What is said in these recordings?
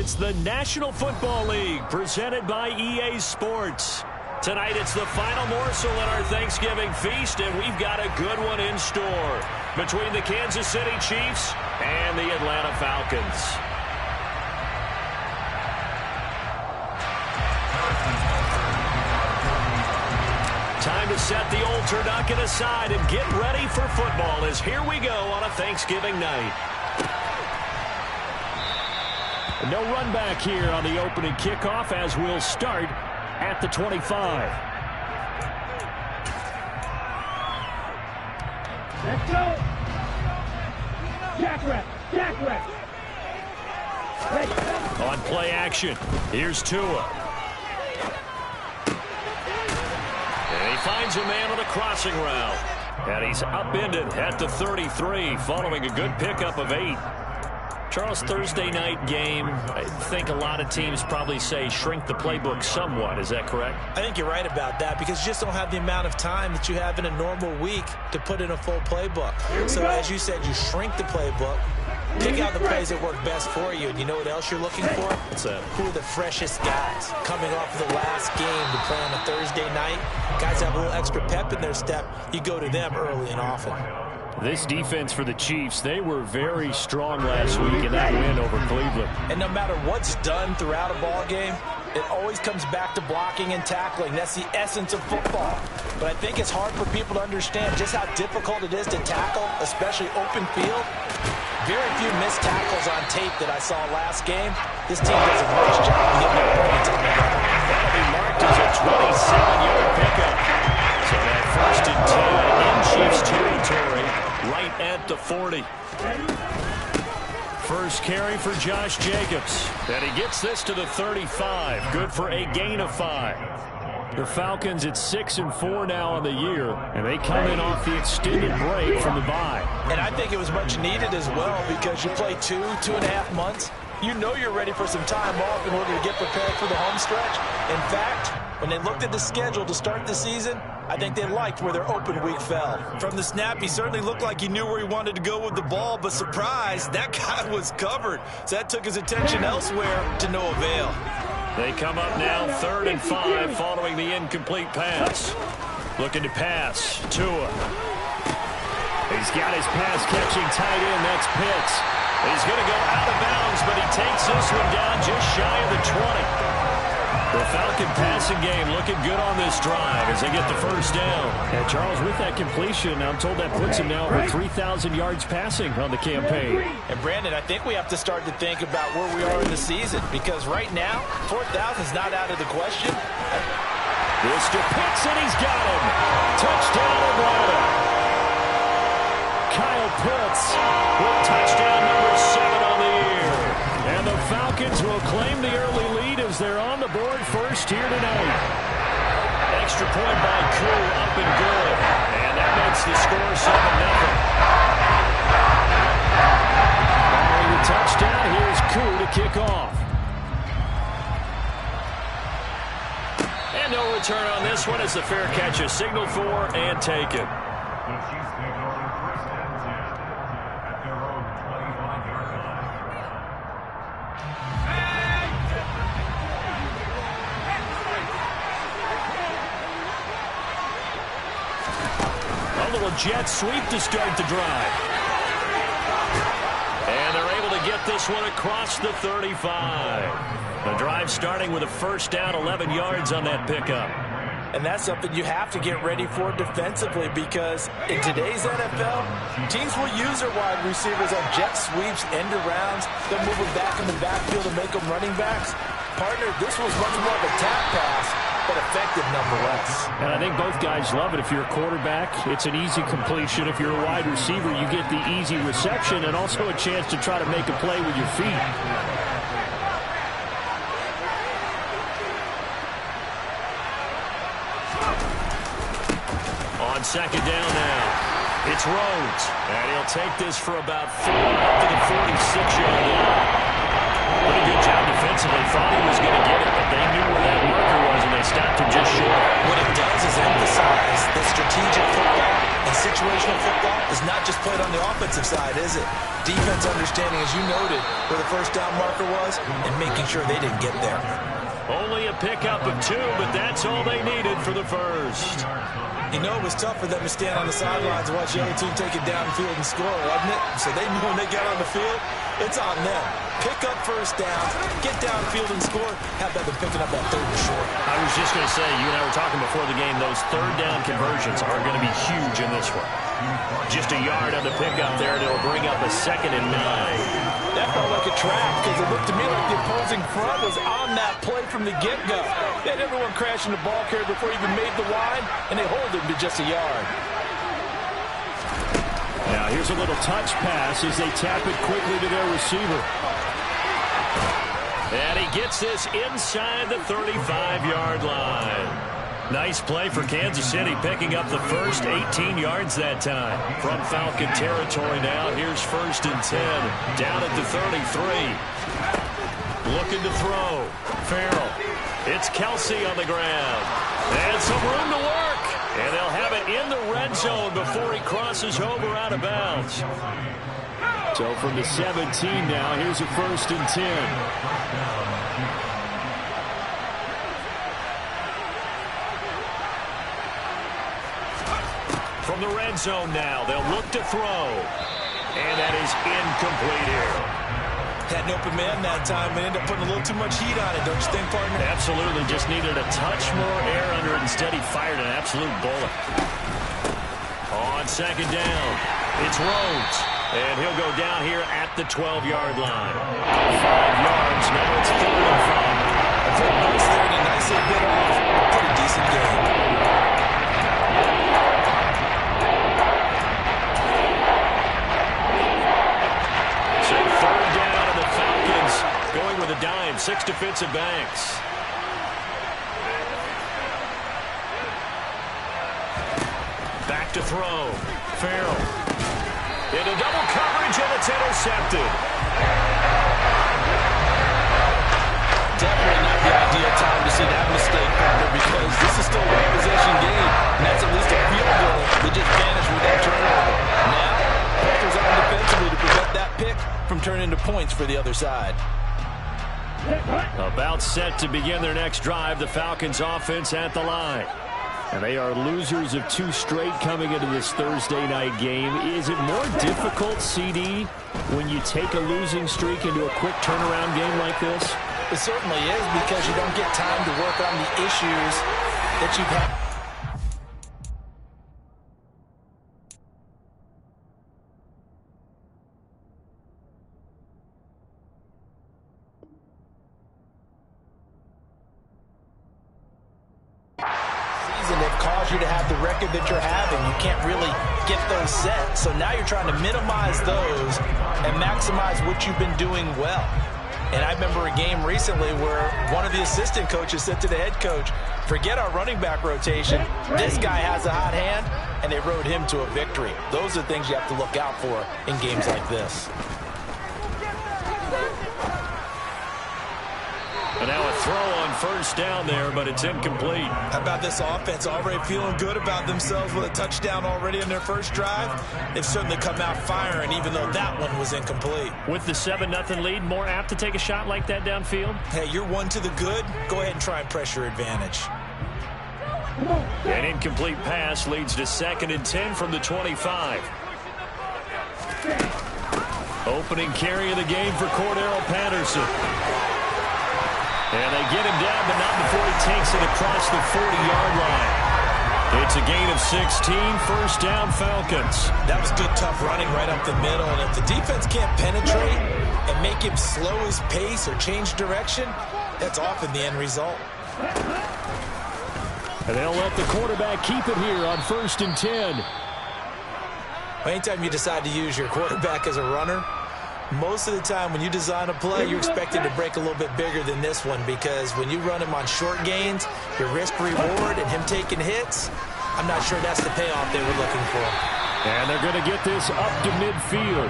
It's the National Football League presented by EA Sports. Tonight it's the final morsel in our Thanksgiving feast, and we've got a good one in store between the Kansas City Chiefs and the Atlanta Falcons. Time to set the old turducken aside and get ready for football as here we go on a Thanksgiving night. No run back here on the opening kickoff as we'll start at the 25. Let's go. Jack rep. On play action, here's Tua. And he finds a man on a crossing route. And he's upended at the 33 following a good pickup of 8. Charles, Thursday night game, I think a lot of teams probably say shrink the playbook somewhat. Is that correct? I think you're right about that because you just don't have the amount of time that you have in a normal week to put in a full playbook. So as you said, you shrink the playbook, pick out the plays that work best for you. And you know what else you're looking for? What's that? Who are the freshest guys coming off of the last game to play on a Thursday night? Guys have a little extra pep in their step. You go to them early and often. This defense for the Chiefs, they were very strong last week in that win over Cleveland. And no matter what's done throughout a ball game, it always comes back to blocking and tackling. That's the essence of football. But I think it's hard for people to understand just how difficult it is to tackle, especially open field. Very few missed tackles on tape that I saw last game. This team does a nice job of getting their points on the ground. That'll be marked as a 27-yard pickup. So that 1st and 10 in Chiefs territory, right at the 40. First carry for Josh Jacobs. And he gets this to the 35. Good for a gain of 5. The Falcons at 6-4 now on the year, and they come in off the extended break from the bye. And I think it was much needed as well because you play 2.5 months. You know you're ready for some time off in order to get prepared for the home stretch. In fact, when they looked at the schedule to start the season, I think they liked where their open week fell. From the snap, he certainly looked like he knew where he wanted to go with the ball, but surprise, that guy was covered. So that took his attention elsewhere to no avail. They come up now 3rd and 5 following the incomplete pass. Looking to pass. Tua. He's got his pass-catching tight end. That's Pitts. He's going to go out of bounds, but he takes this one down just shy of the 20. The Falcon passing game looking good on this drive as they get the first down. And Charles, with that completion, I'm told that puts him now over 3,000 yards passing on the campaign. And Brandon, I think we have to start to think about where we are in the season because right now, 4,000 is not out of the question. This to Pitts, and he's got him. Touchdown, Atlanta. Kyle Pitts with touchdown number 7 on the year. And the Falcons will claim the early lead as they're on the board first here tonight. Extra point by Koo, up and good. And that makes the score 7-0. Following the touchdown, here's Koo to kick off. And no return on this one as the fair catch is signaled for and taken. Jet sweep to start the drive. And they're able to get this one across the 35. The drive starting with a first down, 11 yards on that pickup. And that's something you have to get ready for defensively because in today's NFL, teams will use their wide receivers on jet sweeps, end arounds. They'll move them back in the backfield and make them running backs. Partner, this was much more of a tap pass, but effective nonetheless. And I think both guys love it. If you're a quarterback, it's an easy completion. If you're a wide receiver, you get the easy reception and also a chance to try to make a play with your feet. On second down now, it's Rhodes. And he'll take this for about 4 up to the 46-yard line. Pretty good job defensively. Thought he was going to get it, but they knew where that marker was, and they stopped him just short. What it does is emphasize that strategic football and situational football is not just played on the offensive offensive side, is it? Defense understanding, as you noted, where the first down marker was and making sure they didn't get there. Only a pickup of 2, but that's all they needed for the first. You know, it was tough for them to stand on the sidelines and watch the other team take it downfield and score, wasn't it? So they knew when they got on the field, it's on them. Pick up first downs, get downfield and score. How about them picking up that third and short? I was just going to say, you and I were talking before the game, those third down conversions are going to be huge in this one. Just a yard on the pickup there, and it'll bring up a 2nd and 9. That felt like a trap because it looked to me like the opposing front was on that play from the get-go. They had everyone crashing the ball carrier before he even made the line, and they hold him to just a yard. Now here's a little touch pass as they tap it quickly to their receiver. And he gets this inside the 35-yard line. Nice play for Kansas City, picking up the first 18 yards that time. From Falcon territory now, here's 1st and 10. Down at the 33. Looking to throw. Farrell. It's Kelsey on the ground. And some room to work. And they'll have it in the red zone before he crosses over out of bounds. So from the 17 now, here's a 1st and 10. From the red zone now, they'll look to throw. And that is incomplete here. Had an open man that time, but ended up putting a little too much heat on it, don't you think, partner? Absolutely. Just needed a touch more air under it. Instead, he fired an absolute bullet. On 2nd down, it's Rhodes. And he'll go down here at the 12-yard line. 5 yards. Now it's 3rd and 5. A good bounce there, and he nicely bit off a pretty decent game. Going with a dime, 6 defensive backs. Back to throw. Farrell. Into double coverage, and it's intercepted. Definitely not the ideal time to see that mistake, partner, because this is still a one-possession game, and that's at least a field goal that just vanished with that turnover. Now, pressure's on defensively to prevent that pick from turning into points for the other side. About set to begin their next drive, the Falcons offense at the line. And they are losers of 2 straight coming into this Thursday night game. Is it more difficult, CD, when you take a losing streak into a quick turnaround game like this? It certainly is, because you don't get time to work on the issues that you've had. That caused you to have the record that you're having. You can't really get those set. So now you're trying to minimize those and maximize what you've been doing well. And I remember a game recently where one of the assistant coaches said to the head coach, forget our running back rotation. This guy has a hot hand, and they rode him to a victory. Those are the things you have to look out for in games like this. And now a throw on 1st down there, but it's incomplete. How about this offense already feeling good about themselves with a touchdown already in their first drive? They've certainly come out firing, even though that one was incomplete. With the 7-0 lead, more apt to take a shot like that downfield? Hey, you're one to the good. Go ahead and try and press your advantage. An incomplete pass leads to 2nd and 10 from the 25. Opening carry of the game for Cordero Patterson. And they get him down, but not before he takes it across the 40-yard line. It's a gain of 16, 1st down Falcons. That was good, tough running right up the middle. And if the defense can't penetrate and make him slow his pace or change direction, that's often the end result. And they'll let the quarterback keep it here on 1st and 10. Anytime you decide to use your quarterback as a runner, most of the time when you design a play, you're expected to break a little bit bigger than this one, because when you run him on short gains, your risk-reward and him taking hits, I'm not sure that's the payoff they were looking for. And they're going to get this up to midfield.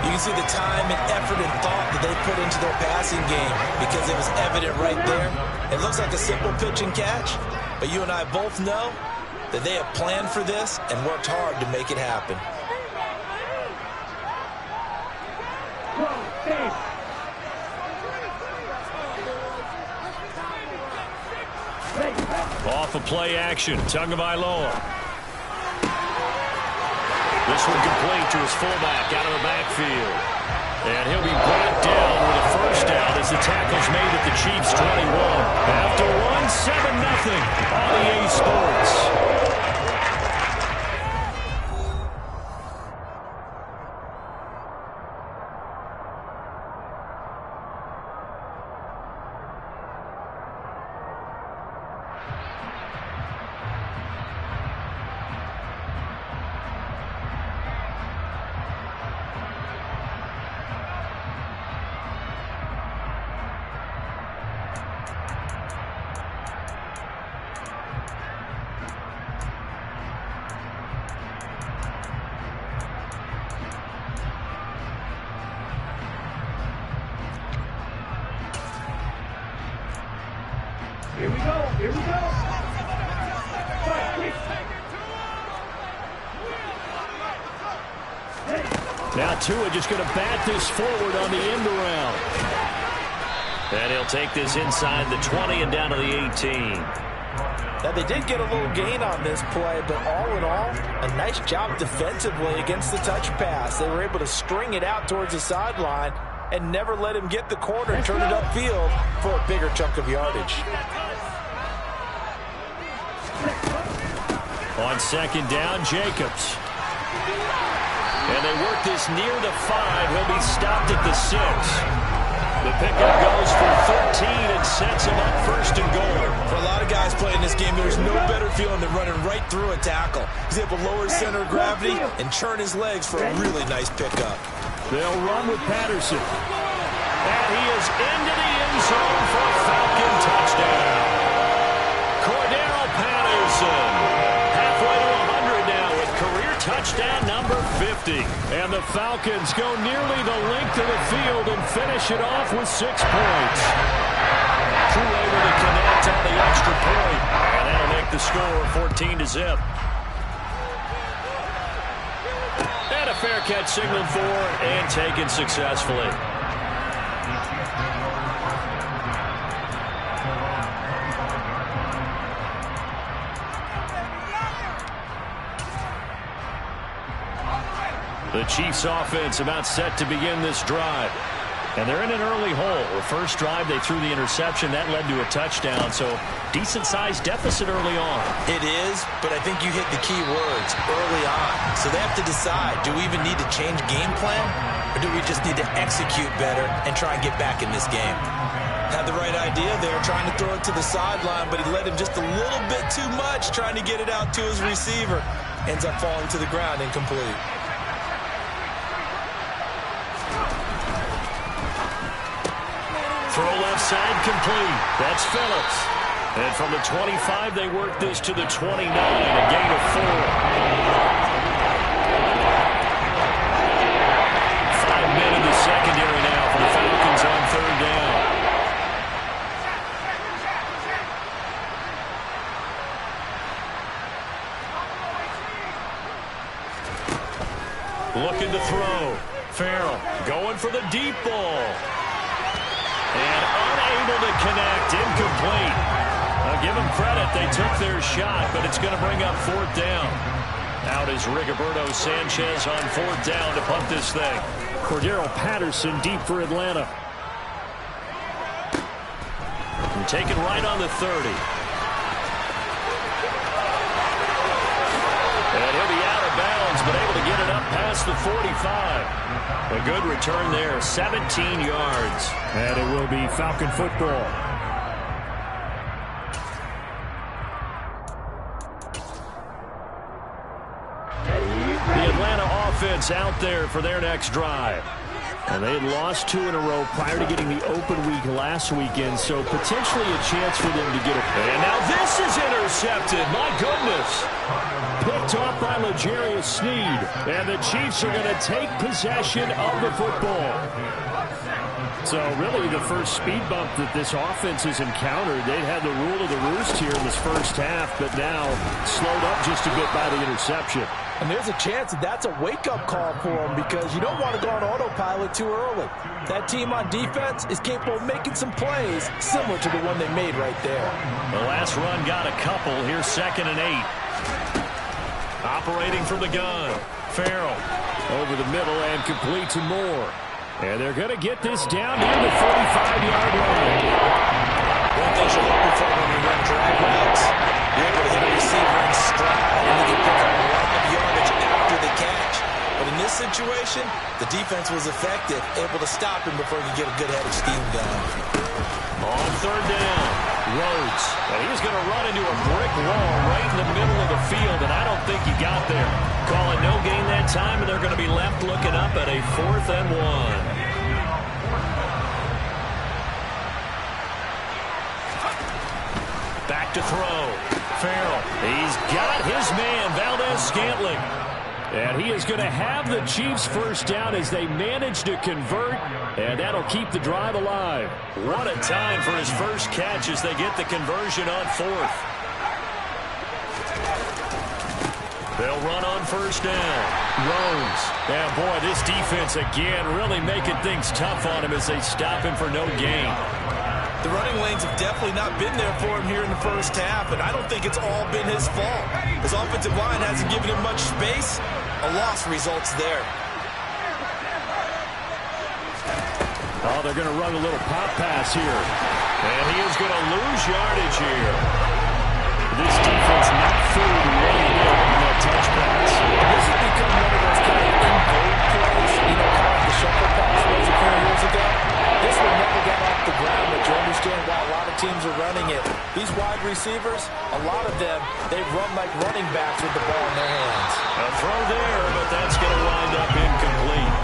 You can see the time and effort and thought that they put into their passing game, because it was evident right there. It looks like a simple pitch and catch, but you and I both know that they have planned for this and worked hard to make it happen. Off of play action, Tagovailoa. This one complete to his fullback out of the backfield. And he'll be brought down with a first down as the tackle's made at the Chiefs' 21. After one, 7-0 on EA Sports. Here we go. Here we go. Now Tua just going to bat this forward on the end around. And he'll take this inside the 20 and down to the 18. Now, they did get a little gain on this play, but all in all, a nice job defensively against the touch pass. They were able to string it out towards the sideline and never let him get the corner and turn it upfield for a bigger chunk of yardage. On second down, Jacobs. And they work this near the 5. He'll be stopped at the 6. The pickup goes for 13 and sets him up first and goal. For a lot of guys playing this game, there's no better feeling than running right through a tackle. He's able to lower his center of gravity and churn his legs for a really nice pickup. They'll run with Patterson. And he is into the end zone for a Falcon touchdown. Cordero Patterson. Halfway to 100 now with career touchdown number 50. And the Falcons go nearly the length of the field and finish it off with 6 points. True able to connect on the extra point. And that'll make the score 14-0. And a fair catch signaled for and taken successfully. The Chiefs offense about set to begin this drive. And they're in an early hole. The first drive, they threw the interception. That led to a touchdown. So decent-sized deficit early on. It is, but I think you hit the key words early on. So they have to decide, do we even need to change game plan? Or do we just need to execute better and try and get back in this game? Had the right idea there, trying to throw it to the sideline, but he let him just a little bit too much, trying to get it out to his receiver. Ends up falling to the ground, incomplete. Throw left side complete. That's Phillips. And from the 25, they work this to the 29, a gain of 4. 5 men in the secondary now for the Falcons on third down. Looking to throw. Farrell going for the deep ball. And unable to connect, incomplete. I'll give them credit, they took their shot, but it's going to bring up fourth down. Out is Rigoberto Sanchez on fourth down to punt this thing. Cordero Patterson deep for Atlanta. And taken right on the 30. And he'll be out of bounds, but able to get it up past the 45. A good return there, 17 yards. And it will be Falcon football. The Atlanta offense out there for their next drive. And they had lost 2 in a row prior to getting the open week last weekend, so potentially a chance for them to get a... And now this is intercepted. My goodness. Picked off by L'Jarius Sneed. And the Chiefs are going to take possession of the football. So really the first speed bump that this offense has encountered, they'd had the rule of the roost here in this first half, but now slowed up just a bit by the interception. And there's a chance that that's a wake-up call for them because you don't want to go on autopilot too early. That team on defense is capable of making some plays similar to the one they made right there. The last run got a couple. Here's 2nd and 8. Operating from the gun. Farrell over the middle and complete to Moore. And they're going to get this down near the 45-yard line. One thing you're looking for when you run drag routes, you're able to hit a receiver in stride and you can pick up a lot of yardage after the catch. But in this situation, the defense was effective, able to stop him before he could get a good head of steam going. On 3rd down, Rhodes. And he's going to run into a brick wall right in the middle of the field, and I don't think he got there. Call it no gain that time, and they're going to be left looking up at a 4th and 1. Back to throw. Farrell. He's got his man, Valdez-Scantling. And he is going to have the Chiefs first down as they manage to convert, and that'll keep the drive alive. What a time for his first catch as they get the conversion on 4th. They'll run on 1st down. Rhodes. And boy, this defense again really making things tough on him as they stop him for no gain. The running lanes have definitely not been there for him here in the first half, and I don't think it's all been his fault. His offensive line hasn't given him much space. A loss results there. Oh, they're going to run a little pop pass here. And he is going to lose yardage here. This defense not fully ready on that touch pass. This has become one of those kind of in-vogue plays, you know, kind of like the shuffle pass was a few years ago. This one never got off the ground, but you understand why a lot of teams are running it. These wide receivers, a lot of them, they run like running backs with the ball in their hands. A throw there, but that's going to wind up incomplete.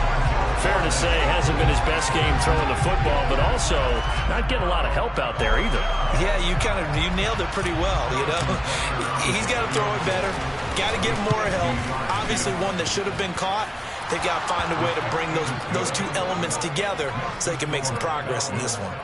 Fair to say, hasn't been his best game throwing the football, but also not getting a lot of help out there either. Yeah, you nailed it pretty well, you know. He's got to throw it better. Got to get more help. Obviously one that should have been caught. They got to find a way to bring those two elements together so they can make some progress in this one.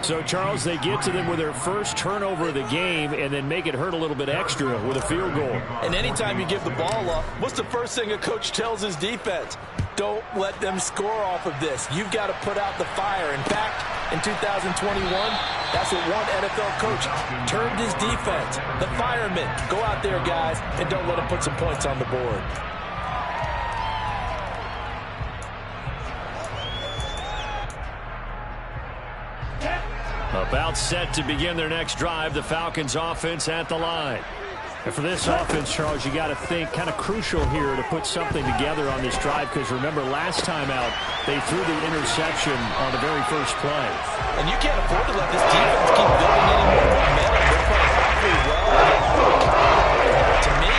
So, Charles, they get to them with their first turnover of the game and then make it hurt a little bit extra with a field goal. And anytime you give the ball up, what's the first thing a coach tells his defense? Don't let them score off of this. You've got to put out the fire. In fact, in 2021, that's what one NFL coach termed his defense. The firemen. Go out there, guys, and don't let them put some points on the board. About set to begin their next drive, the Falcons offense at the line. And for this offense, Charles, you got to think kind of crucial here to put something together on this drive because remember last time out, they threw the interception on the very first play. And you can't afford to let this defense keep building any more momentum. They're playing awfully well. To me,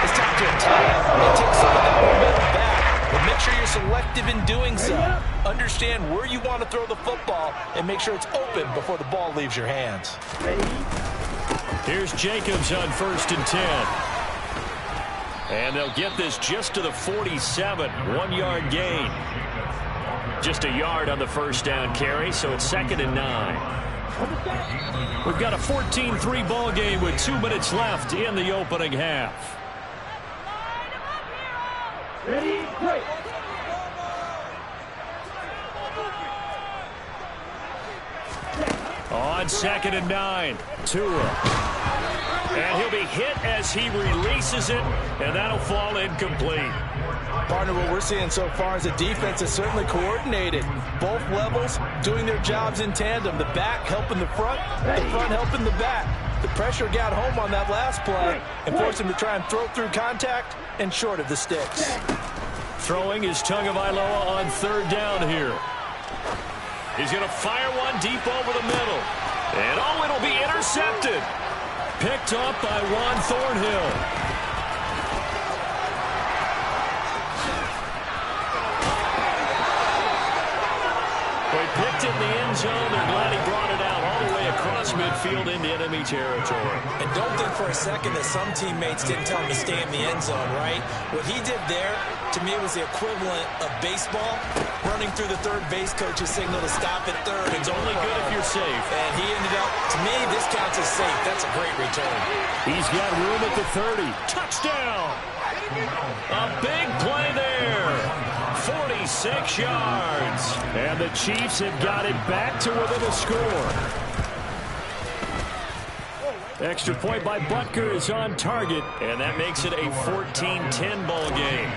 it's time to attack and take some of that momentum back. But make sure you're selective in doing so. Understand where you want to throw the football and make sure it's open before the ball leaves your hands. Here's Jacobs on 1st and 10. And they'll get this just to the 47. 1-yard gain. Just a yard on the first down carry, so it's 2nd and 9. We've got a 14-3 ball game with 2 minutes left in the opening half. Ready, break. On 2nd and 9, Tua. And he'll be hit as he releases it, and that'll fall incomplete. Partner, what we're seeing so far is the defense is certainly coordinated. Both levels doing their jobs in tandem. The back helping the front helping the back. The pressure got home on that last play and forced him to try and throw through contact and short of the sticks. Throwing is Tagovailoa on 3rd down here. He's going to fire one deep over the middle. And oh, it'll be intercepted. Picked up by Juan Thornhill. They picked it in the end zone. They're glad he brought it out all the way across midfield into enemy territory. And don't think for a second that some teammates didn't tell him to stay in the end zone, right? What he did there To me, it was the equivalent of baseball running through the third base coach's signal to stop at third. It's only good if you're safe. And he ended up, to me, this counts as safe. That's a great return. He's got room at the 30. Touchdown! A big play there. 46 yards. And the Chiefs have got it back to within a score. Extra point by Butker is on target, and that makes it a 14-10 ball game.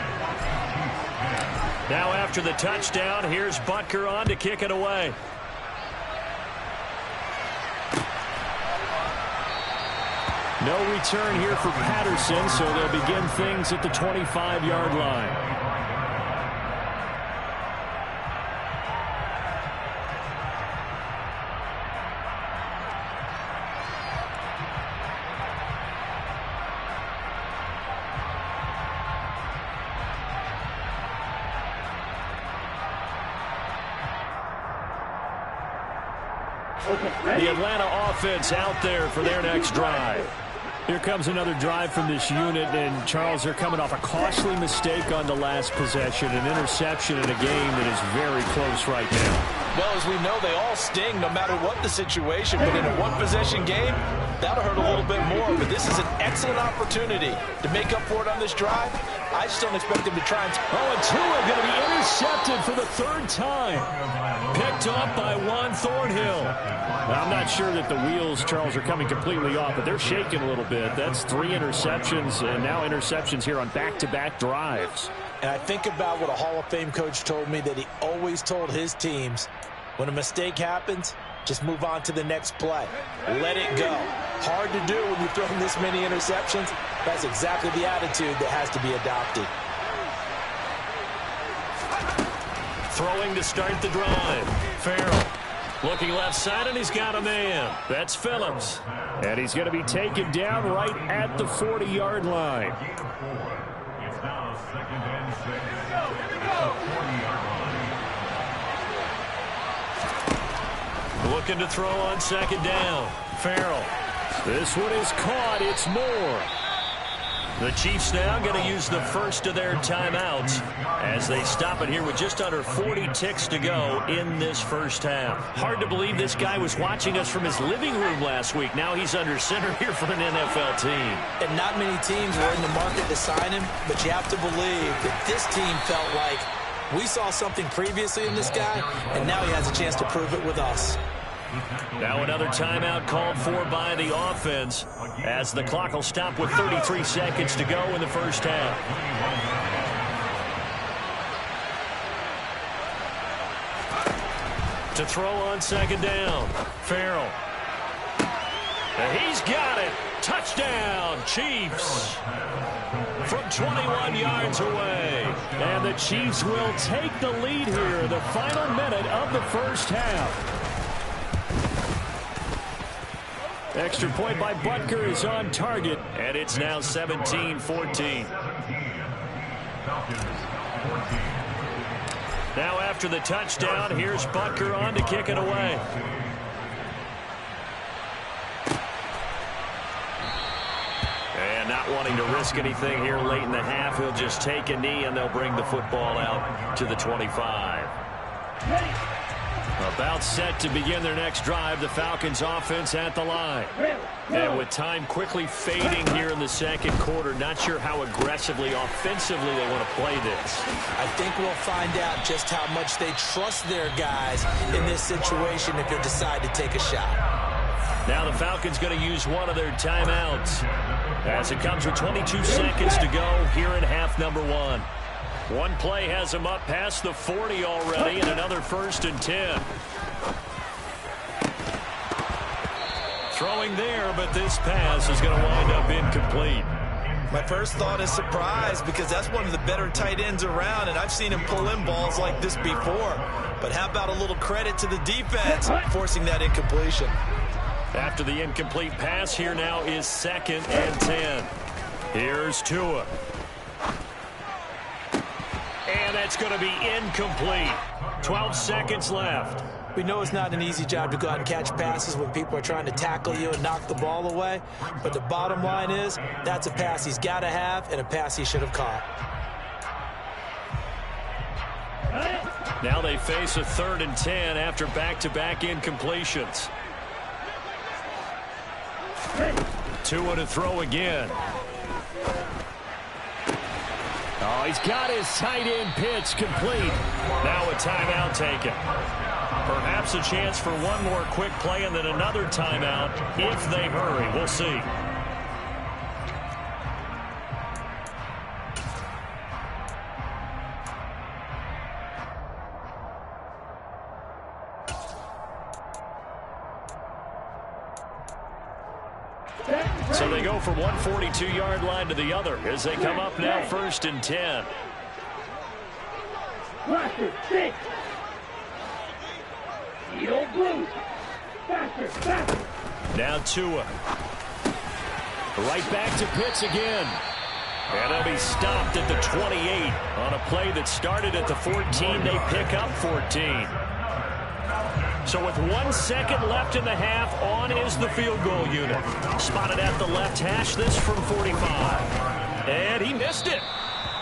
Now after the touchdown, here's Butker on to kick it away. No return here for Patterson, so they'll begin things at the 25-yard line. The Atlanta offense out there for their next drive. Here comes another drive from this unit, and Charles, they're coming off a costly mistake on the last possession, an interception in a game that is very close right now. Well, as we know, they all sting no matter what the situation, but in a one-possession game, that'll hurt a little bit more. But this is an excellent opportunity to make up for it on this drive. I just don't expect them to try and... Oh, and Tua going to be intercepted for the third time. Picked up by Juan Thornhill. Now, I'm not sure that the wheels, Charles, are coming completely off, but they're shaking a little bit. That's 3 interceptions, and now interceptions here on back-to-back drives. And I think about what a Hall of Fame coach told me, that he always told his teams, when a mistake happens, just move on to the next play. Let it go. Hard to do when you've thrown this many interceptions. That's exactly the attitude that has to be adopted. Throwing to start the drive. Farrell looking left side, and he's got a man. That's Phillips. And he's going to be taken down right at the 40-yard line. It's now 2nd and 6. Looking to throw on 2nd down. Farrell. This one is caught. It's Moore. The Chiefs now going to use the first of their timeouts as they stop it here with just under 40 ticks to go in this first half. Hard to believe this guy was watching us from his living room last week. Now he's under center here for an NFL team. And not many teams were in the market to sign him, but you have to believe that this team felt like we saw something previously in this guy, and now he has a chance to prove it with us. Now another timeout called for by the offense as the clock will stop with 33 seconds to go in the first half. To throw on 2nd down. Farrell. He's got it. Touchdown, Chiefs. From 21 yards away. And the Chiefs will take the lead here in the final minute of the first half. Extra point by Butker is on target, and it's now 17-14. Now after the touchdown, here's Butker on to kick it away. And not wanting to risk anything here late in the half, he'll just take a knee, and they'll bring the football out to the 25. About set to begin their next drive, the Falcons offense at the line. And with time quickly fading here in the second quarter, not sure how aggressively, offensively they want to play this. I think we'll find out just how much they trust their guys in this situation if they decide to take a shot. Now the Falcons going to use one of their timeouts as it comes with 22 seconds to go here in half number 1. One play has him up past the 40 already, and another 1st and 10. Throwing there, but this pass is going to wind up incomplete. My first thought is surprise, because that's one of the better tight ends around, and I've seen him pull in balls like this before. But how about a little credit to the defense forcing that incompletion? After the incomplete pass, here now is 2nd and 10. Here's Tua. And that's going to be incomplete. 12 seconds left. We know it's not an easy job to go out and catch passes when people are trying to tackle you and knock the ball away. But the bottom line is, that's a pass he's got to have and a pass he should have caught. Now they face a 3rd and 10 after back-to-back incompletions. Tua to throw again. Oh, he's got his tight end pitch complete. Now a timeout taken. Perhaps a chance for one more quick play and then another timeout if they hurry. We'll see. So they go from one 42-yard line to the other as they come up now 1st and 10. Now Tua. Right back to Pitts again. And they'll be stopped at the 28 on a play that started at the 14. They pick up 14. So with 1 second left in the half, on is the field goal unit. Spotted at the left hash, this from 45. And he missed it.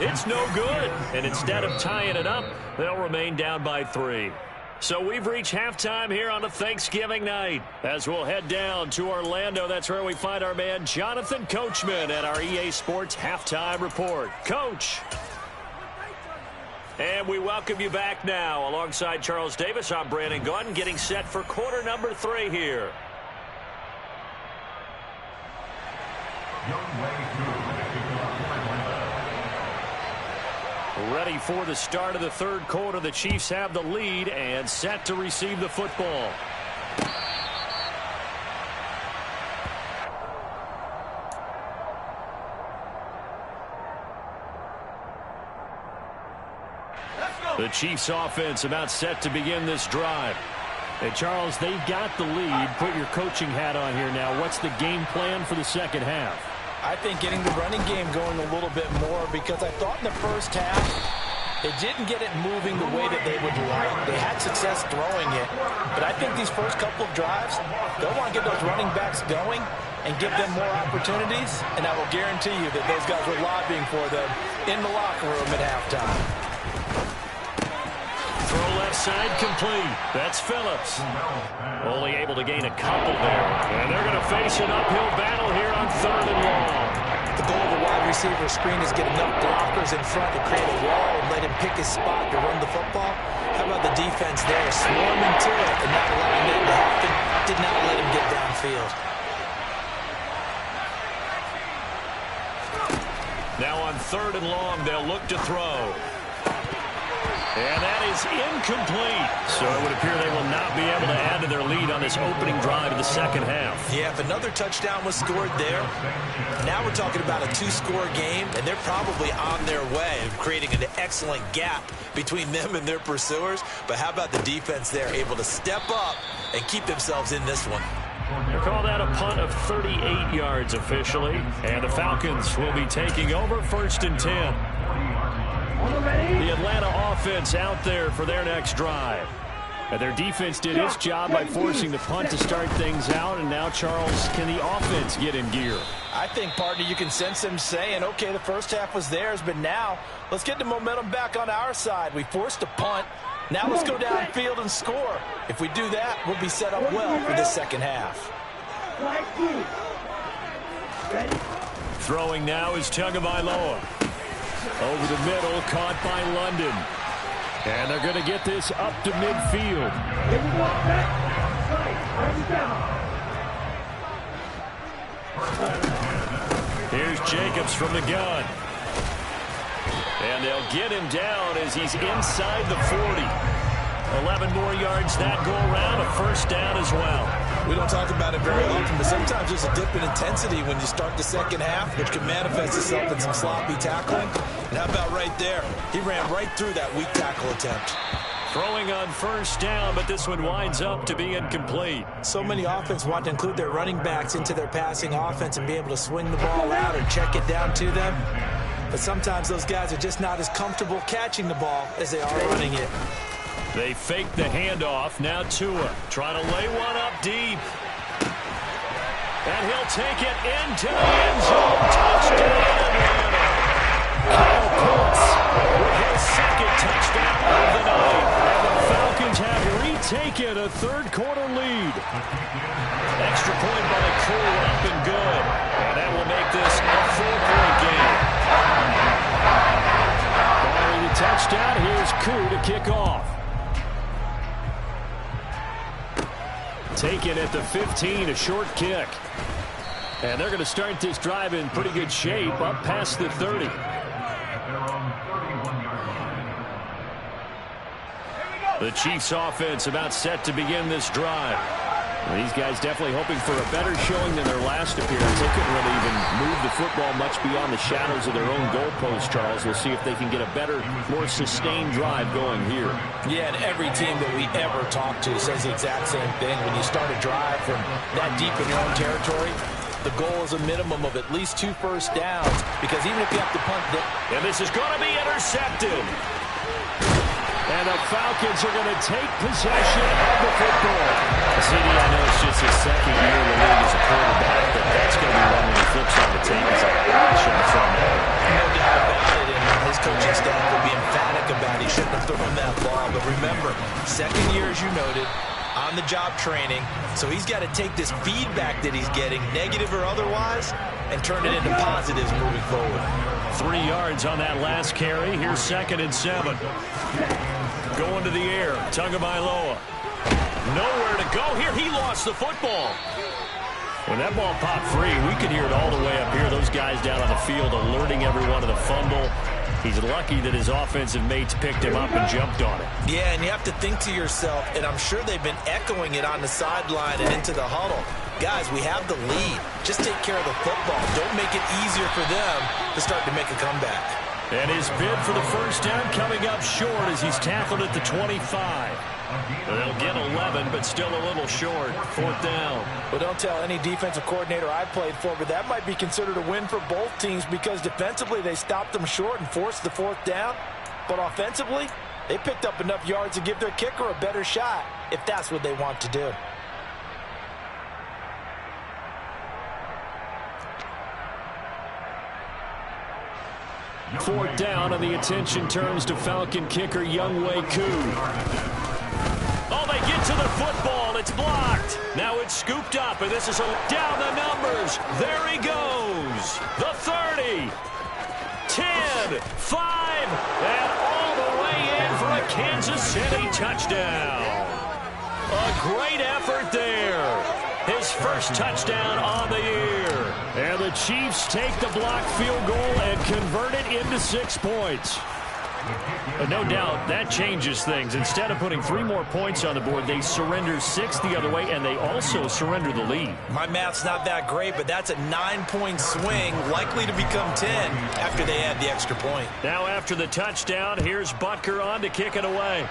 It's no good. And instead of tying it up, they'll remain down by 3. So we've reached halftime here on a Thanksgiving night. As we'll head down to Orlando, that's where we find our man Jonathan Coachman at our EA Sports Halftime Report. Coach. And we welcome you back now. Alongside Charles Davis, I'm Brandon Gunn, getting set for quarter number 3 here. Ready for the start of the 3rd quarter. The Chiefs have the lead and set to receive the football. The Chiefs offense about set to begin this drive. And Charles, they've got the lead. Put your coaching hat on here now. What's the game plan for the second half? I think getting the running game going a little bit more, because I thought in the first half they didn't get it moving the way that they would like. They had success throwing it, but I think these first couple of drives, they'll want to get those running backs going and give them more opportunities, and I will guarantee you that those guys were lobbying for them in the locker room at halftime. Throw left side complete. That's Phillips. Only able to gain a couple there. And they're going to face an uphill battle here on 3rd and long. The goal of the wide receiver screen is get enough blockers in front to create a wall and let him pick his spot to run the football. How about the defense there? Swarming to it and not allowing that to happen. Did not let him get downfield. Now on 3rd and long, they'll look to throw. And that is incomplete. So it would appear they will not be able to add to their lead on this opening drive of the second half. Yeah, if another touchdown was scored there, now we're talking about a 2-score game, and they're probably on their way of creating an excellent gap between them and their pursuers. But how about the defense there, able to step up and keep themselves in this one? They call that a punt of 38 yards officially. And the Falcons will be taking over 1st and 10. The Atlanta offense out there for their next drive. And their defense did its job by forcing the punt to start things out. And now, Charles, can the offense get in gear? I think, partner, you can sense them saying, okay, the first half was theirs, but now let's get the momentum back on our side. We forced a punt. Now let's go downfield and score. If we do that, we'll be set up well for this second half. Throwing now is Tagovailoa. Over the middle, caught by London. And they're going to get this up to midfield. Here's Jacobs from the gun. And they'll get him down as he's inside the 40. 11 more yards that go around, a 1st down as well. We don't talk about it very often, but sometimes there's a dip in intensity when you start the second half, which can manifest itself in some sloppy tackling. And how about right there? He ran right through that weak tackle attempt. Throwing on 1st down, but this one winds up to be incomplete. So many offense want to include their running backs into their passing offense and be able to swing the ball out or check it down to them. But sometimes those guys are just not as comfortable catching the ball as they are running it. They fake the handoff. Now Tua trying to lay one up deep. And he'll take it into the end zone. Touchdown, Atlanta. Kyle Pitts with his 2nd touchdown of the night. Chiefs have retaken a third-quarter lead. Extra point by Koo, up and good. And that will make this a 4-point game. Following the touchdown, here's Koo to kick off. Taken at the 15, a short kick. And they're going to start this drive in pretty good shape, up past the 30. The Chiefs offense about set to begin this drive. Well, these guys definitely hoping for a better showing than their last appearance. They couldn't really even move the football much beyond the shadows of their own goalpost, Charles. We'll see if they can get a better, more sustained drive going here. Yeah, and every team that we ever talk to says the exact same thing. When you start a drive from that deep in your own territory, the goal is a minimum of at least 2 first downs, because even if you have to punt it. And this is going to be intercepted. And the Falcons are going to take possession of the football. CD, I know it's just his second year in the league as a quarterback, but that's going to be one when he flips on the tape. He's like, I shouldn't have thrown that. No doubt about it, and his coaching staff will be emphatic about it. He shouldn't have thrown that ball. But remember, second year, as you noted, on-the-job training, so he's got to take this feedback that he's getting, negative or otherwise, and turn it into positives moving forward. 3 yards on that last carry. Here's 2nd and 7. Going to the air, Tagovailoa. Nowhere to go here. He lost the football. When that ball popped free, we could hear it all the way up here. Those guys down on the field alerting everyone of the fumble. He's lucky that his offensive mates picked him up and jumped on it. Yeah, and you have to think to yourself, and I'm sure they've been echoing it on the sideline and into the huddle. Guys, we have the lead. Just take care of the football. Don't make it easier for them to start to make a comeback. And his bid for the first down coming up short as he's tackled at the 25. They'll get 11, but still a little short. 4th down. Well, don't tell any defensive coordinator I've played for, but that might be considered a win for both teams because defensively they stopped them short and forced the 4th down. But offensively, they picked up enough yards to give their kicker a better shot if that's what they want to do. Fourth down, and the attention turns to Falcon kicker Younghoe Koo. Oh, they get to the football. It's blocked. Now it's scooped up, and this is down the numbers. There he goes. The 30, 10, 5, and all the way in for a Kansas City touchdown. A great effort there. His first touchdown on the year. And the Chiefs take the blocked field goal and convert it into 6 points. But no doubt that changes things. Instead of putting 3 more points on the board, they surrender 6 the other way, and they also surrender the lead. My math's not that great, but that's a 9-point swing, likely to become 10 after they add the extra point. Now after the touchdown, here's Butker on to kick it away.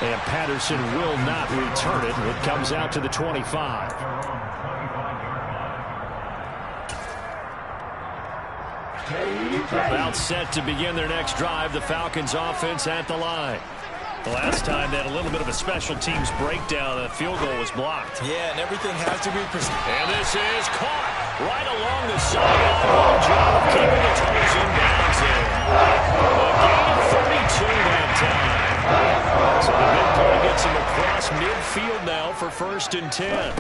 And Patterson will not return it. It comes out to the 25. About set to begin their next drive. The Falcons offense at the line. The last time they had a little bit of a special teams breakdown. The field goal was blocked. Yeah, and everything has to be precise. And this is caught right along the sideline. Good job of keeping the toes in bounds there. A gain of 32 that time. So the big play gets him across midfield now for 1st and 10.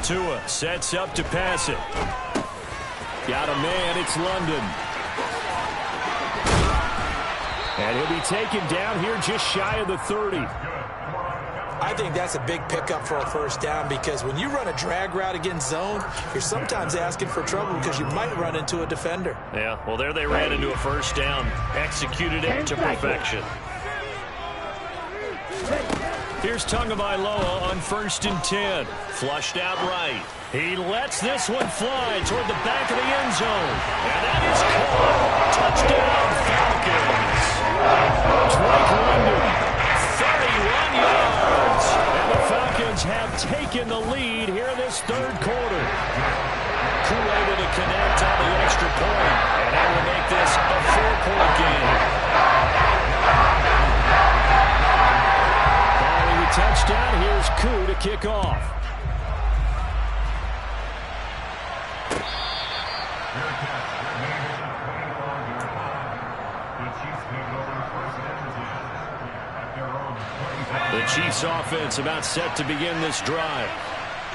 Tua sets up to pass it. Got a man, it's London. And he'll be taken down here just shy of the 30. I think that's a big pickup for a first down because when you run a drag route against zone, you're sometimes asking for trouble because you might run into a defender. Yeah, well, there they ran into a first down. Executed it to perfection. Here's Tagovailoa on 1st and 10. Flushed out right. He lets this one fly toward the back of the end zone. And that is caught. Touchdown, Falcons. Drake London, 31 yards. And the Falcons have taken the lead here in this 3rd quarter. Koo able to connect on the extra point. And that will make this a 4-point game. Following the touchdown, here's Koo to kick off. The Chiefs take over The Chiefs offense about set to begin this drive.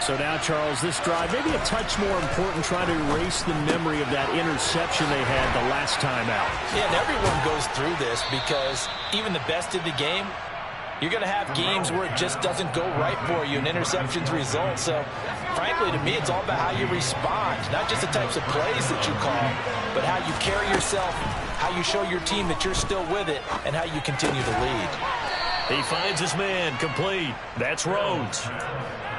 So now, Charles, this drive maybe a touch more important, trying to erase the memory of that interception they had the last time out. Yeah, and everyone goes through this because even the best in the game, you're going to have games where it just doesn't go right for you, and interceptions result. So, frankly, to me, it's all about how you respond, not just the types of plays that you call, but how you carry yourself, how you show your team that you're still with it, and how you continue to lead. He finds his man complete. That's Rhodes.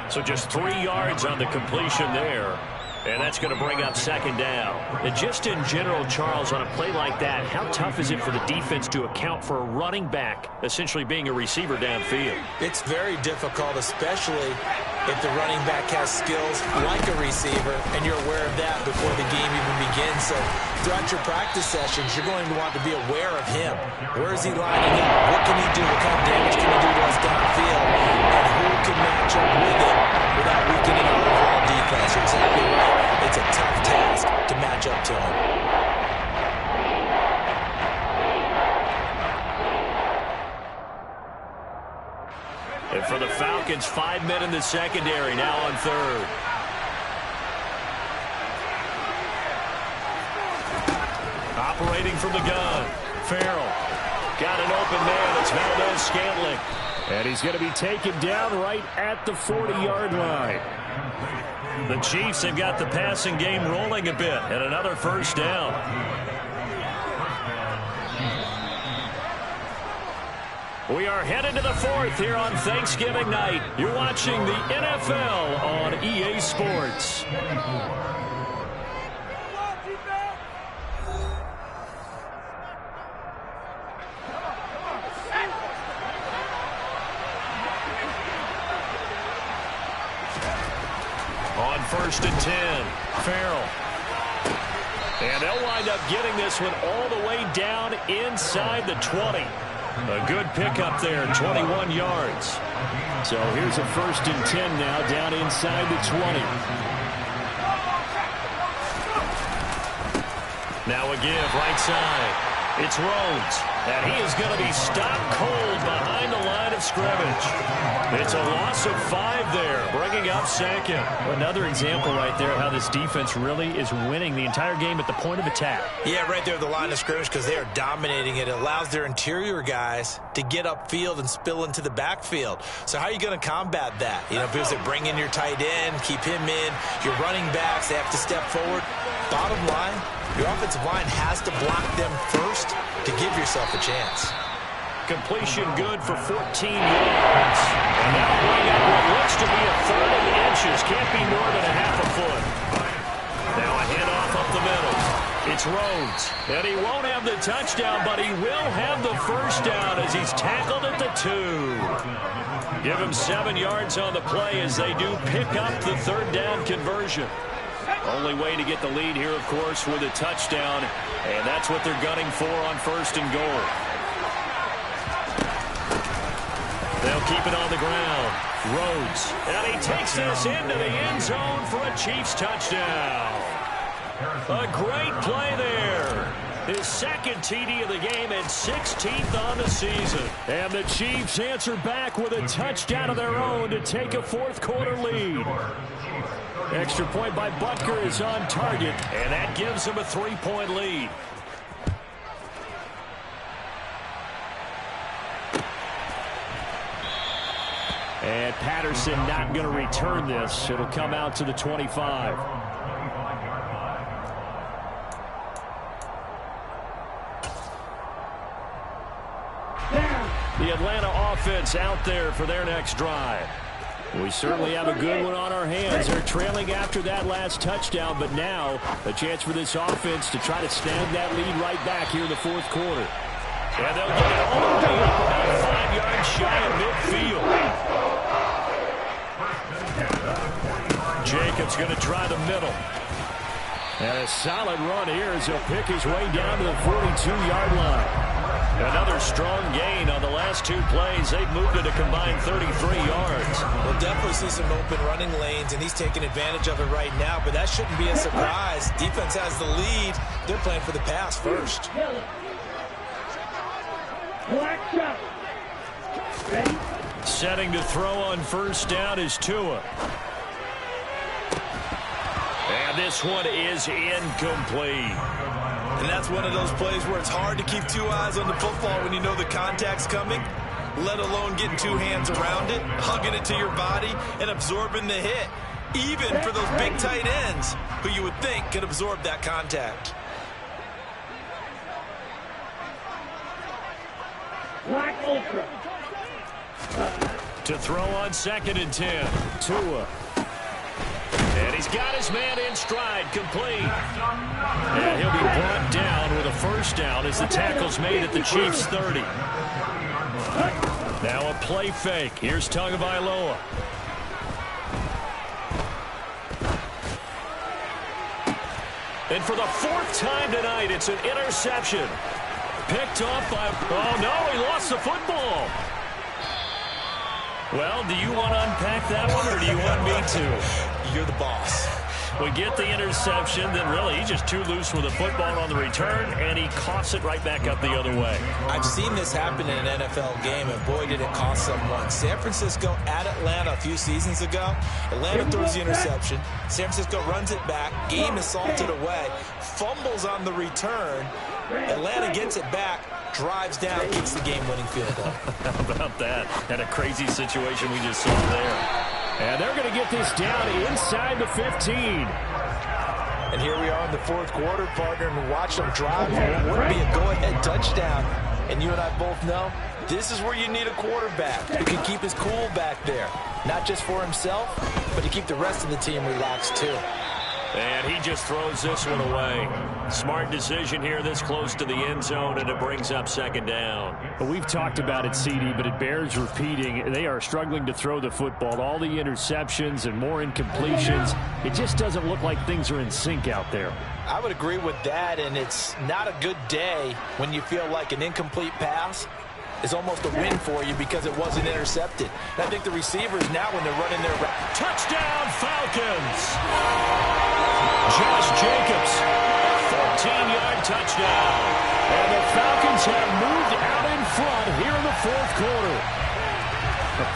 So just 3 yards on the completion there. And that's going to bring up second down. And just in general, Charles, on a play like that, how tough is it for the defense to account for a running back essentially being a receiver downfield? It's very difficult, especially if the running back has skills like a receiver, and you're aware of that before the game even begins. So throughout your practice sessions, you're going to want to be aware of him. Where is he lining up? What can he do? What kind of damage can he do to us downfield? And who can match up with him without weakening our overall defense? You're exactly right. It's a tough task to match up to him. And for the Falcons, 5 men in the secondary, now on third. Operating from the gun, Farrell. Got an open man, it's Valdez-Scantling. And he's going to be taken down right at the 40-yard line. The Chiefs have got the passing game rolling a bit, and another first down. We are headed to the fourth here on Thanksgiving night. You're watching the NFL on EA Sports. On 1st and 10, Farrell. And they'll wind up getting this one all the way down inside the 20. A good pickup there, 21 yards. So here's a 1st and 10 now, down inside the 20. Now a give, right side. It's Rhodes, and he is going to be stopped cold behind the line of scrimmage. It's a loss of 5 there, bringing up second. Another example right there how this defense really is winning the entire game at the point of attack. Yeah, right there at the line of scrimmage, because they are dominating it. It allows their interior guys to get upfield and spill into the backfield. So how are you going to combat that? You know, because they bring in your tight end, keep him in. Your running backs, they have to step forward. Bottom line, your offensive line has to block them first to give yourself a chance. Completion good for 14 yards. And that'll bring up what looks to be a 3rd and inches. Can't be more than a half a foot. Now a handoff up the middle. It's Rhodes. And he won't have the touchdown, but he will have the first down as he's tackled at the 2. Give him 7 yards on the play as they do pick up the 3rd down conversion. Only way to get the lead here, of course, with a touchdown, and that's what they're gunning for on 1st and goal. They'll keep it on the ground. Rhodes, and he takes this into the end zone for a Chiefs touchdown. A great play there. His 2nd TD of the game and 16th on the season. And the Chiefs answer back with a touchdown of their own to take a 4th quarter lead. Extra point by Butker is on target, and that gives him a 3-point lead. And Patterson not going to return this. It'll come out to the 25. The Atlanta offense out there for their next drive. We certainly have a good one on our hands. They're trailing after that last touchdown, but now a chance for this offense to try to snag that lead right back here in the 4th quarter. And they'll get it all the way up about 5 yards shy of midfield. Jacobs going to try the middle. And a solid run here as he'll pick his way down to the 42-yard line. Another strong gain on the last 2 plays. They've moved it a combined 33 yards. We'll definitely see some open running lanes, and he's taking advantage of it right now, but that shouldn't be a surprise. Defense has the lead. They're playing for the pass first. Setting to throw on first down is Tua. And this one is incomplete. And that's one of those plays where it's hard to keep two eyes on the football when you know the contact's coming, let alone getting two hands around it, hugging it to your body, and absorbing the hit, even for those big tight ends who you would think could absorb that contact. Black Ultra. To throw on 2nd and 10. Tua. And he's got his man in stride, complete. And he'll be brought down with a first down as the tackle's made at the Chiefs' 30. Now a play fake. Here's Tagovailoa. And for the 4th time tonight, it's an interception. Picked off by... Oh, no, he lost the football. Well, do you want to unpack that one, or do you want me to? You're the boss. We get the interception, then really he's just too loose with the football on the return, and he coughs it right back up the other way. I've seen this happen in an NFL game, and boy, did it cost someone. San Francisco at Atlanta a few seasons ago. Atlanta throws the interception. San Francisco runs it back. Game is salted away. Fumbles on the return. Atlanta gets it back, drives down, kicks the game-winning field goal. How about that? And a crazy situation we just saw there. And they're going to get this down inside the 15. And here we are in the 4th quarter, partner, and watch them drive. It would be a go-ahead touchdown. And you and I both know this is where you need a quarterback who can keep his cool back there. Not just for himself, but to keep the rest of the team relaxed too. And he just throws this one away. Smart decision here this close to the end zone, and it brings up 2nd down. Well, we've talked about it, CD, but it bears repeating. They are struggling to throw the football. All the interceptions and more incompletions. It just doesn't look like things are in sync out there. I would agree with that, and it's not a good day when you feel like an incomplete pass is almost a win for you because it wasn't intercepted. And I think the receivers now, when they're running their... Touchdown, Falcons! Josh Jacobs, 14-yard touchdown. And the Falcons have moved out in front here in the 4th quarter.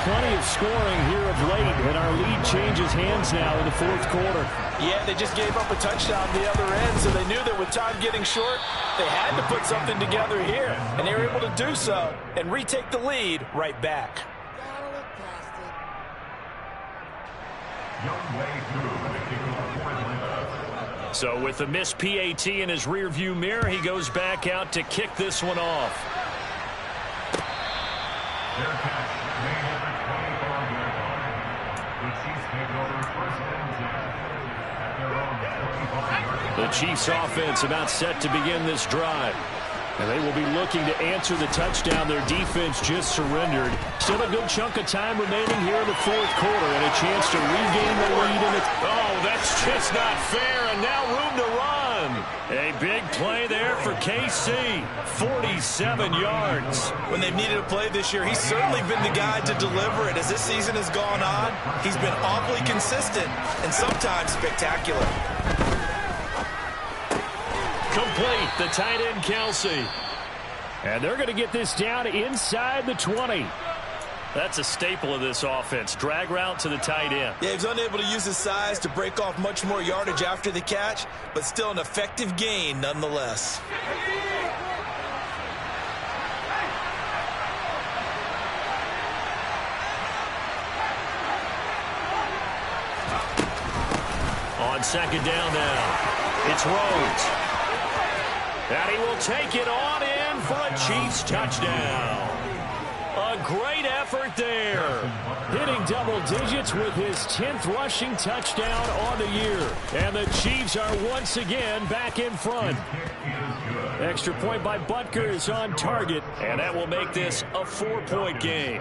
Plenty of scoring here of late, and our lead changes hands now in the 4th quarter. Yeah, they just gave up a touchdown the other end, so they knew that with time getting short, they had to put something together here. And they were able to do so and retake the lead right back. So with the missed PAT in his rearview mirror, he goes back out to kick this one off. The Chiefs offense about set to begin this drive. And they will be looking to answer the touchdown their defense just surrendered. Still a good chunk of time remaining here in the 4th quarter and a chance to regain the lead. Oh, that's just not fair, and now room to run. A big play there for KC, 47 yards. When they've needed a play this year, he's certainly been the guy to deliver it. As this season has gone on, he's been awfully consistent and sometimes spectacular. Complete, the tight end, Kelsey. And they're going to get this down inside the 20. That's a staple of this offense. Drag route to the tight end. Yeah, he's unable to use his size to break off much more yardage after the catch, but still an effective gain nonetheless. On 2nd down now, it's Rhodes. And he will take it on in for a Chiefs touchdown. A great effort there. Hitting double digits with his 10th rushing touchdown on the year. And the Chiefs are once again back in front. Extra point by Butker is on target. And that will make this a 4-point game.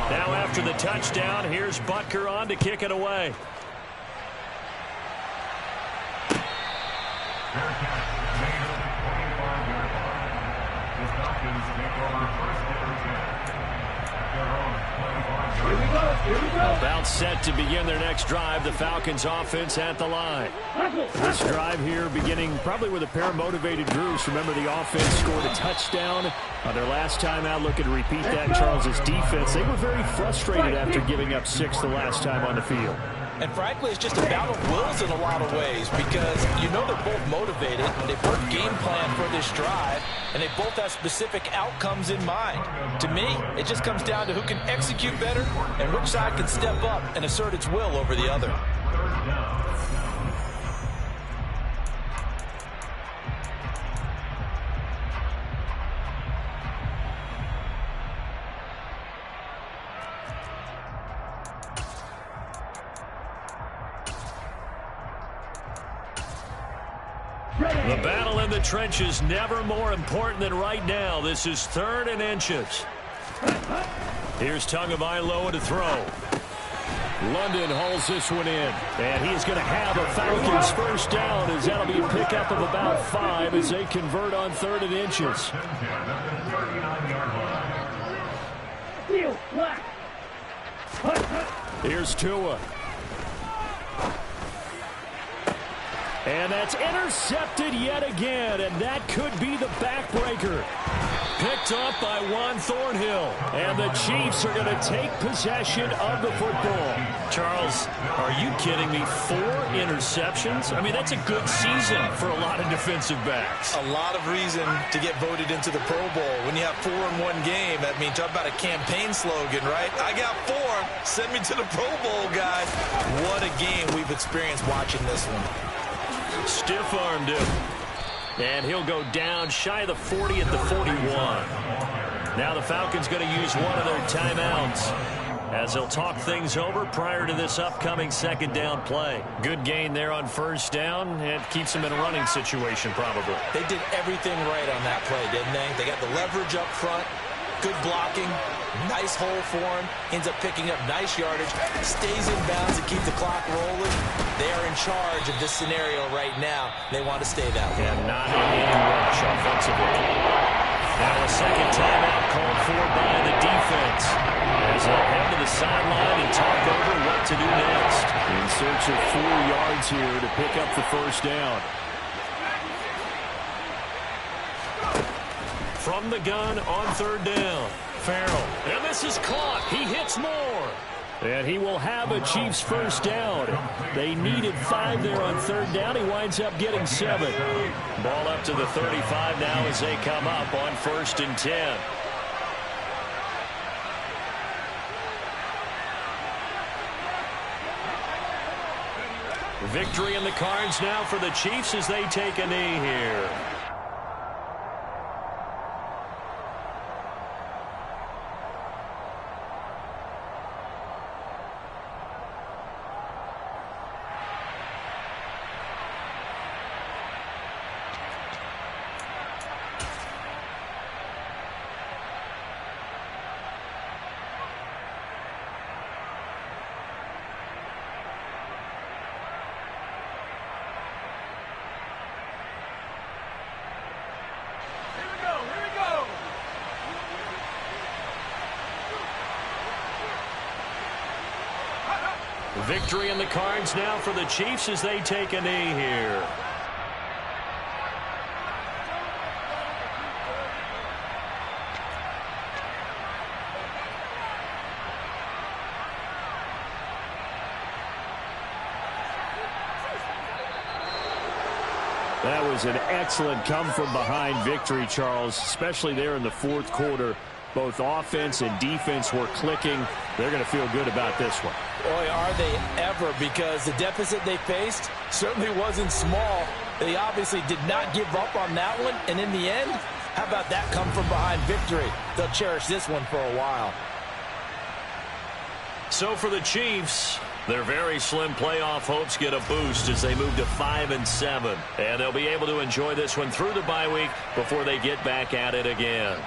Now after the touchdown, here's Butker on to kick it away. About set to begin their next drive. The Falcons offense at the line. This drive here beginning probably with a pair of motivated groups. Remember, the offense scored a touchdown on their last time out. Looking to repeat that. Charles's defense, they were very frustrated after giving up 6 the last time on the field. And frankly, it's just a battle of wills in a lot of ways because you know they're both motivated. They both game plan for this drive, and they both have specific outcomes in mind. To me, it just comes down to who can execute better and which side can step up and assert its will over the other. The battle in the trenches never more important than right now. This is 3rd and inches. Here's Tagovailoa to throw. London hauls this one in. And he's going to have a Falcons first down as that'll be a pickup of about 5 as they convert on 3rd and inches. Here's Tua. And that's intercepted yet again, and that could be the backbreaker. Picked up by Juan Thornhill, and the Chiefs are going to take possession of the football. Charles, are you kidding me? 4 interceptions? I mean, that's a good season for a lot of defensive backs. A lot of reason to get voted into the Pro Bowl. When you have 4 in one game, that means talk about a campaign slogan, right? I got 4. Send me to the Pro Bowl, guys. What a game we've experienced watching this one. Stiff-armed him. And he'll go down shy of the 40 at the 41. Now the Falcons going to use one of their timeouts as they'll talk things over prior to this upcoming 2nd down play. Good gain there on 1st down. It keeps them in a running situation probably. They did everything right on that play, didn't they? They got the leverage up front, good blocking, nice hole for him, ends up picking up nice yardage, stays in bounds to keep the clock rolling. They are in charge of this scenario right now. They want to stay that way. And not in any rush offensively. Now a 2nd timeout called for by the defense as they'll head to the sideline and talk over what to do next. In search of 4 yards here to pick up the first down. From the gun on 3rd down. Farrell. And this is caught. He hits more. And he will have a Chiefs first down. They needed 5 there on 3rd down. He winds up getting 7. Ball up to the 35 now as they come up on 1st and 10. Victory in the cards now for the Chiefs as they take a knee here. Victory in the cards now for the Chiefs as they take a knee here. That was an excellent come-from-behind victory, Charles, especially there in the 4th quarter. Both offense and defense were clicking. They're going to feel good about this one. Boy, are they ever, because the deficit they faced certainly wasn't small. They obviously did not give up on that one, and in the end, how about that come-from-behind victory? They'll cherish this one for a while. So for the Chiefs, their very slim playoff hopes get a boost as they move to 5-7. And they'll be able to enjoy this one through the bye week before they get back at it again.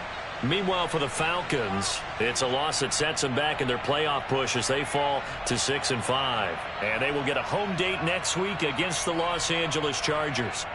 Meanwhile, for the Falcons, it's a loss that sets them back in their playoff push as they fall to 6-5. And they will get a home date next week against the Los Angeles Chargers.